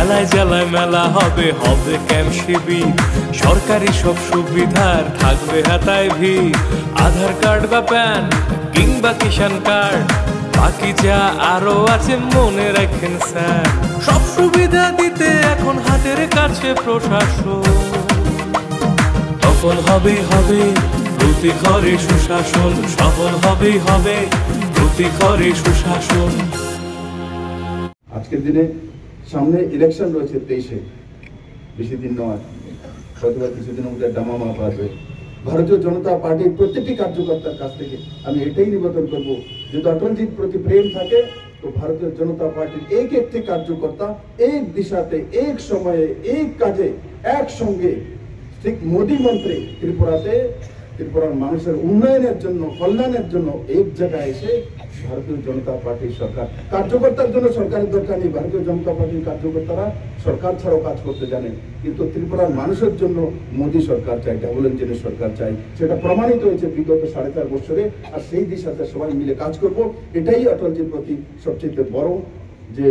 জেলায় জেলায় মেলা হবে, হবে ক্যাম্প শিবির, সরকারি সব সুবিধার থাকবে হাতায় ভিড়। আধার কার্ড বা প্যান কিংবা কিষাণ কার্ড, বাকি যা আরো আছে মনে রাখেন স্যার। সব সুবিধা দিতে এখন হাতের কাছে প্রশাসন, সফল হবে হবে প্রতি ঘরে সুশাসন, সফল হবে হবে প্রতি ঘরে সুশাসন। আজকের দিনে সামনে ইলেকশন রয়েছে 23-এ, বেশি দিন নয়, হয়তো কিছুদিনের মধ্যে ডামামা পারবে। ভারতীয় জনতা পার্টির প্রত্যেকটি কার্যকর্তার কাছ থেকে আমি এটাই নিবেদন করবো, যদি অটলজির প্রতি প্রেম থাকে তো ভারতীয় জনতা পার্টির এক একটি কার্যকর্তা এক দিশাতে, এক সময়ে, এক কাজে, একসঙ্গে ঠিক মোদী মন্ত্রে ত্রিপুরার মানুষের উন্নয়নের জন্য, কল্যাণের জন্য এক জায়গায় এসে ভারতীয় জনতা পার্টির সরকার কার্যকর্তার জন্য সরকারের দরকার নেই। ভারতীয় জনতা পার্টির কার্যকর্তারা সরকার ছাড়াও কাজ করতে জানেন, কিন্তু ত্রিপুরার মানুষের জন্য মোদী সরকার চাই, ডাবল ইঞ্জিনের সরকার চাই। সেটা প্রমাণিত হয়েছে বিগত 4.5 বছরে। আর সেই দিশাতে সবাই মিলে কাজ করব। এটাই অটলজির প্রতি সবচেয়ে বড়, যে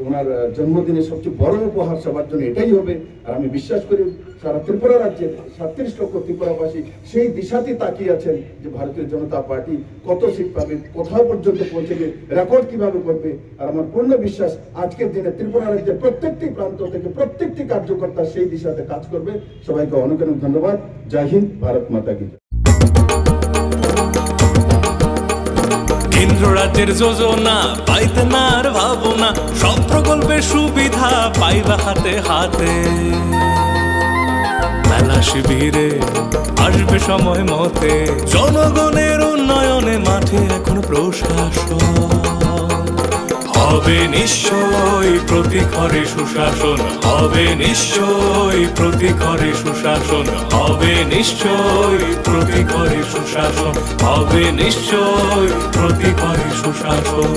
ওনার জন্মদিনে সবচেয়ে বড় উপহার সবার জন্য এটাই হবে। আর আমি বিশ্বাস করি সারা ত্রিপুরা রাজ্যের 37 লক্ষ ত্রিপুরাবাসী সেই দিশাতে তাকিয়ে আছেন যে ভারতীয় জনতা পার্টি কত সিট পাবে, কোথাও পর্যন্ত পৌঁছবে, রেকর্ড কিভাবে করবে। আর আমার পূর্ণ বিশ্বাস আজকের দিনে ত্রিপুরা রাজ্যের প্রত্যেকটি প্রান্ত থেকে প্রত্যেকটি কার্যকর্তা সেই দিশাতে কাজ করবে। সবাইকে অনেক অনেক ধন্যবাদ। জয় হিন্দ, ভারত মাতা কি জয়। কেন্দ্র রাজ্যের যোজনা পাইতে না আর ভাবনা, সব প্রকল্পের সুবিধা পাইবা হাতে হাতে। মেলা শিবিরে আসবে সময় মতে, জনগণের উন্নয়নে মাঠে এখন প্রশাসন হবে নিশ্চয়ই প্রতি ঘরে সুশাসন, হবে নিশ্চয়ই প্রতি ঘরে সুশাসন, হবে নিশ্চয়ই প্রতি ঘরে সুশাসন, হবে নিশ্চয়ই প্রতি ঘরে সুশাসন।